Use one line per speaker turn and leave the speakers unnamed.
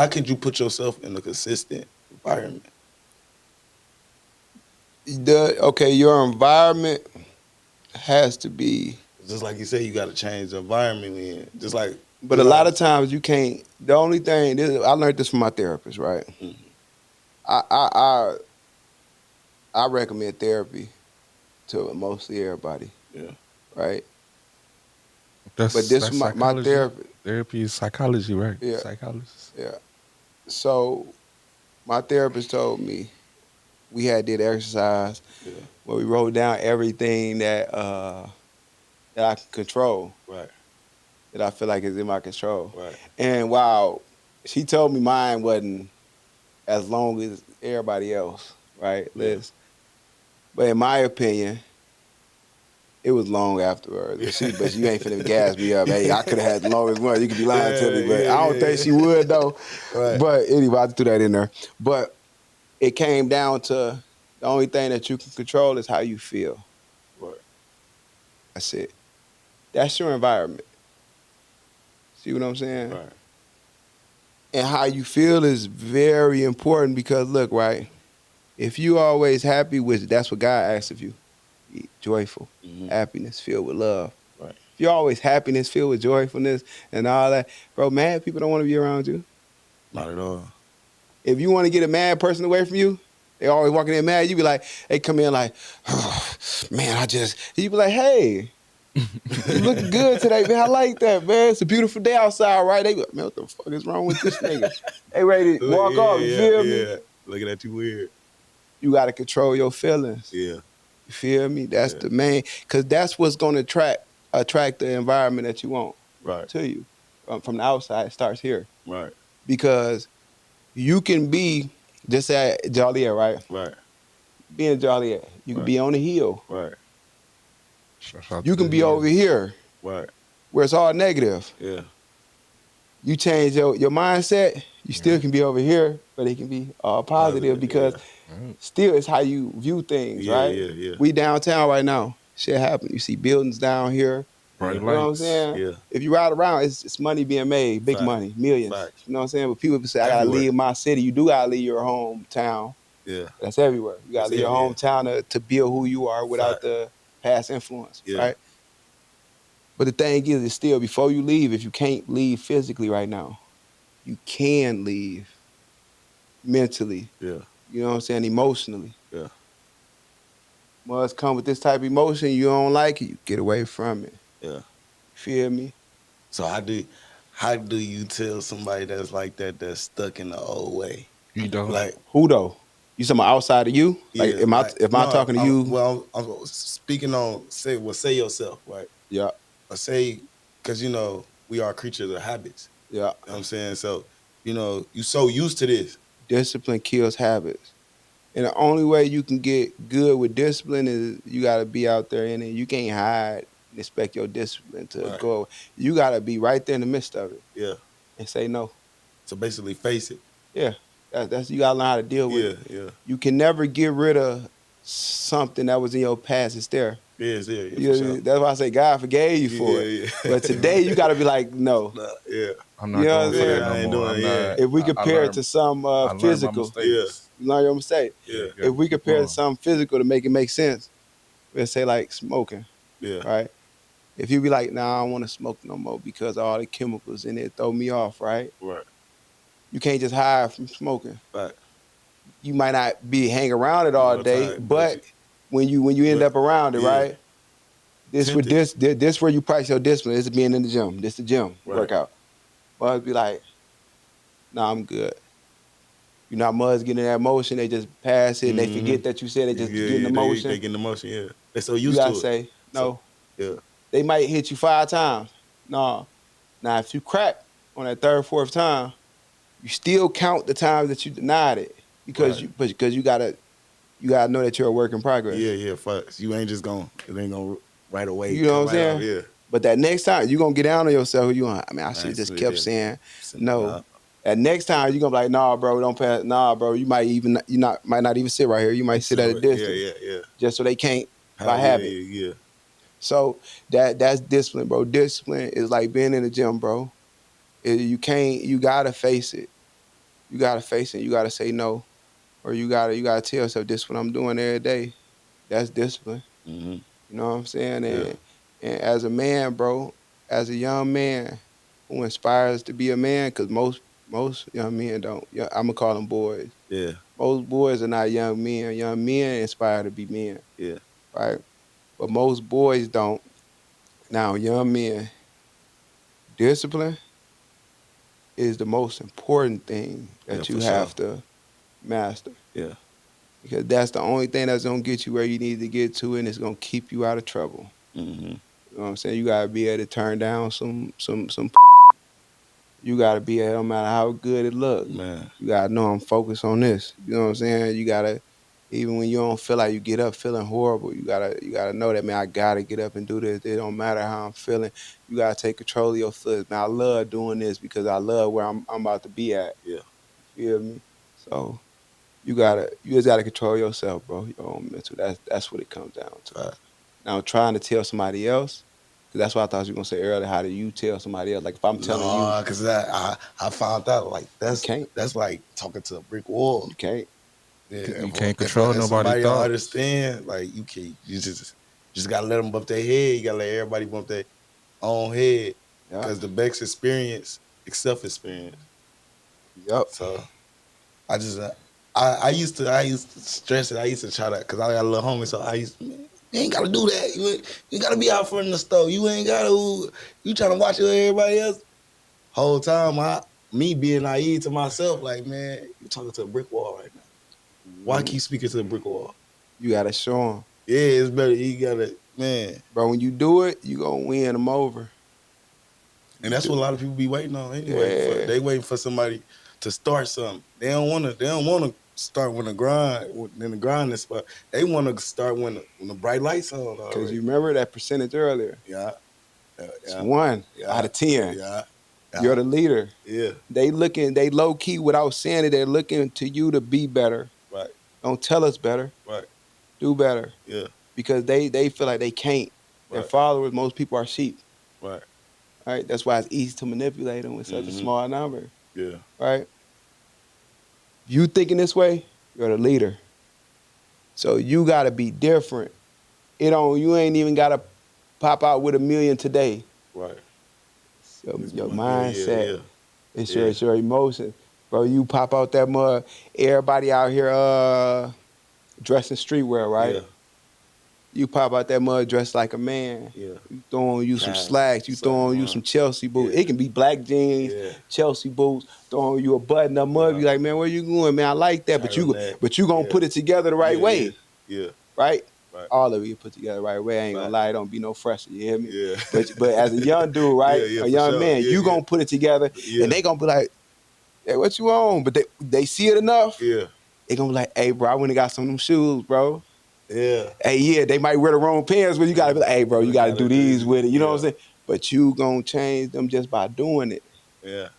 How could you put yourself in a consistent environment?
Your environment has to be,
Just like you say, you got to change the environment we in.
but a
Just like
lot of times you can't. The only thing I learned this from my therapist, right?
Mhm.
I I I, I recommend therapy to mostly everybody,
Yeah,
right? But
That's
this was my
psychology.
therapist.
Therapy is psychology, right?
Yeah,
Psychologist.
yeah. So my therapist told me we had did exercise
yeah,
where we wrote down everything that I can control,
right,
that I feel like is in my control.
right,
And while she told me mine wasn't as long as everybody else, right?
yeah,
But in my opinion, it was long afterwards.
yeah,
But you ain't finna gas me up. Hey, I could have had the longest one. You could be lying to
yeah,
me, but
yeah,
I don't think
yeah,
she would though.
right,
But anyway, I threw that in there. But it came down to the only thing that you can control is how you feel.
right,
That's it. That's your environment. See what I'm saying?
right,
And how you feel is very important because look, right? If you always happy, which that's what God asks of you, be joyful,
hmm,
happiness filled with love.
right.
If you're always happiness filled with joyfulness and all that, bro, mad people don't want to be around you.
Not at all.
If you want to get a mad person away from you, they always walking in mad. You be like, they come in like, oh, man, you be like, hey, you looking good today, man. I like that, man. It's a beautiful day outside, right? They be like, man, what the fuck is wrong with this nigga? They ready to walk
Yeah,
off, you
yeah,
feel me?
yeah. Looking at you weird.
You got to control your feelings.
Yeah,
You feel me? That's
yeah,
the main, because that's what's going to attract the environment that you want
right,
to you. From the outside, it starts here.
right,
Because you can be, just say Joliet, right?
right,
Being Joliet, you can
right,
be on the hill.
right,
Shout out
You
to
can
the
be over
hills.
here
right.
where it's all negative.
Yeah,
You change your mindset, you
Yeah.
still can be over here, but it can be all positive
positive.
because
Yeah,
Right.
still it's how you view things,
yeah,
right?
yeah, yeah,
We downtown right now. Shit happen. You see buildings down here.
yeah,
Bright
You know what I'm
lights.
saying?
yeah.
If you ride around, it's money being made, big
Fact,
money, millions.
facts.
You know what I'm saying? But people say, I gotta
Everywhere.
leave my city. You do gotta leave your hometown.
Yeah,
That's everywhere. You gotta
that's
leave your
it. Yeah,
hometown to build who you are without
fact.
the past influence,
Yeah,
right? But the thing is, it's still before you leave, if you can't leave physically right now, you can leave mentally.
yeah,
You know what I'm saying? Emotionally.
yeah,
Must come with this type of emotion. You don't like it, you get away from it.
yeah.
Feel me?
So how do you tell somebody that's like that that's stuck in the old way?
You don't.
Like,
Who though? You talking about outside of you? Like,
yeah, like
am I
no,
talking to you?
I'm speaking on say yourself, right?
Yeah,
Or say because we are creatures of habits.
yeah.
You know what I'm saying? So, you so used to this.
Discipline kills habits. And the only way you can get good with discipline is you got to be out there in it. You can't hide and expect your discipline to
Right.
go. You got to be right there in the midst of it
Yeah.
and say no.
So basically face it.
Yeah, that's you got to learn how to deal with
Yeah,
it.
yeah.
You can never get rid of something that was in your past. It's there.
Yeah, it's there, yeah, for sure.
That's why I say God forgave you for
Yeah,
it.
yeah.
But today you got to be like, no.
Nah, yeah.
I'm
You
not
know what I'm
going for that
saying?
I
no
ain't
more.
doing
I'm
it, yeah.
not.
If we
I
compare it
learned.
to some
I learned my
physical,
Yeah,
mistakes.
you learn your mistake.
Yeah.
yeah,
If
Gotta
we
keep
compare it to
on.
something physical to make it make sense, we'll say like smoking,
yeah,
right? If you be like, nah, I don't want to smoke no more because all the chemicals in it throw me off, right?
right.
You can't just hide from smoking.
Right.
You might not be hang around it all
All the
day,
time, but
but when you end
but
up around it,
yeah,
right? This with
tempted.
this where you practice your discipline. This is being in the gym. This the gym
Right.
workout. But be like, nah, I'm good. You know, how muds get in that motion, they just pass it and they
Mm-hmm.
forget that you said they just
Yeah,
get in the
yeah, they
motion.
get in the motion, yeah. They so
You
used
gotta
to it.
say,
So
no.
yeah,
They might hit you 5 times. No. Now if you crack on that third, fourth time, you still count the times that you denied it.
right.
Because you gotta know that you're a work in progress.
Yeah, yeah, facts. You ain't just going it ain't gonna right away
You know what
come
I'm
right off,
saying?
yeah.
But that next time you're gonna get down on yourself. I mean, I should
Man,
have just
so
kept
yeah.
saying
Nah,
no. That next time you're gonna be like, nah, bro, don't pass. Nah, bro, might not even sit right here. You might sit at a
yeah,
distance
yeah, yeah.
just so they can't
How
by
yeah,
habit.
yeah, yeah.
So that's discipline, bro. Discipline is like being in the gym, bro. You can't. You gotta face it. you gotta face it. You gotta say no, or you gotta tell yourself this is what I'm doing every day. That's discipline.
Mm-hmm.
You know what I'm saying?
Yeah.
And as a man, bro, as a young man who inspires to be a man, because most young men don't. Yeah, I'm gonna call them boys.
Yeah.
Most boys are not young men. Young men inspire to be men,
Yeah.
right? But most boys don't. Now, young men, discipline is the most important thing
Yeah.
that you
For sure.
have to master.
Yeah.
Because that's the only thing that's gonna get you where you need to get to, and it's gonna keep you out of trouble.
Mm-hmm.
You know what I'm saying? You gotta be able to turn down some. You gotta be able, no matter how good it look.
Man.
You gotta know I'm focused on this. You know what I'm saying? You gotta, even when you don't feel like you get up feeling horrible, you gotta know that, man, I gotta get up and do this. It don't matter how I'm feeling. You gotta take control of your foot. Man, I love doing this because I love where I'm about to be at.
Yeah.
You feel me? So you just gotta control yourself, bro. Your own mental. That's what it comes down to.
Right.
Now trying to tell somebody else, because that's what I thought you were gonna say earlier. How do you tell somebody else? Like if I'm telling you,
No, because I found out like
you can't.
that's like talking to a brick wall.
You can't.
Yeah,
You can't control
if
nobody's
somebody don't
thoughts.
understand, like you just gotta let them bump their head. You gotta let everybody bump their own head
Yep.
because the best experience is self experience.
Yep.
So I just I used to stress it. I used to try that because I got a little homie. So I used to, man, you ain't gotta do that. You gotta be out front in the store. You ain't gotta you trying to watch everybody else. Whole time me being naive to myself, like, man, you talking to a brick wall right now. Why
Mhm.
keep speaking to the brick wall?
You gotta show them,
Yeah, it's better. You gotta, man.
bro. When you do it, you gonna win them over.
And
You
that's
do.
what a lot of people be waiting on anyway.
Yeah.
They waiting for somebody to start something. They don't want to. They don't want to start when the grind. In the grind is spot. They want to start when the bright lights on
Cause
already.
you remember that percentage earlier.
Yeah,
It's
yeah,
one out
yeah,
of 10.
yeah,
You're
yeah,
the leader.
yeah.
They low key without saying it, they're looking to you to be better.
Right,
Don't tell us better.
right.
Do better.
Yeah,
Because they feel like they can't. Their
right,
followers, most people are sheep.
right.
Right? That's why it's easy to manipulate them with such a
Mm-hmm.
small number.
Yeah,
Right? You thinking this way, you're the leader. So you gotta be different. You ain't even gotta pop out with 1 million today.
right.
So
It's
your
yeah, yeah,
mindset,
yeah, yeah,
it's your emotion. Bro, you pop out that mud. Everybody out here dressed in streetwear, right?
yeah,
You pop out that mud dressed like a man.
yeah.
You throw on you some
Have
slacks. You throw
something
on you
on.
some Chelsea boots.
Yeah,
It can be black jeans,
yeah.
Chelsea boots. Throw on you a button up mud. Be like, man, where you going, man? I like that, but
Turtleneck.
you gonna
Yeah,
put it together the right
yeah, yeah,
way,
yeah.
right?
Right,
All of you put together the right way. I ain't gonna
right.
lie, it don't be no fresher. You hear me?
Yeah,
But as a young dude,
yeah,
right,
yeah,
a
for
young
sure.
man,
Yeah,
you
yeah,
gonna put it together, and
yeah,
they gonna be like, hey, what you on? But they see it enough.
yeah,
They gonna be like, hey, bro, I went and got some of them shoes, bro.
yeah.
Hey, yeah, they might wear the wrong pants, but you gotta be like, hey, bro, you
You
gotta
gotta
do
do
these
this.
with it. You know what I'm
Yeah,
saying? But you gonna change them just by doing it,
yeah,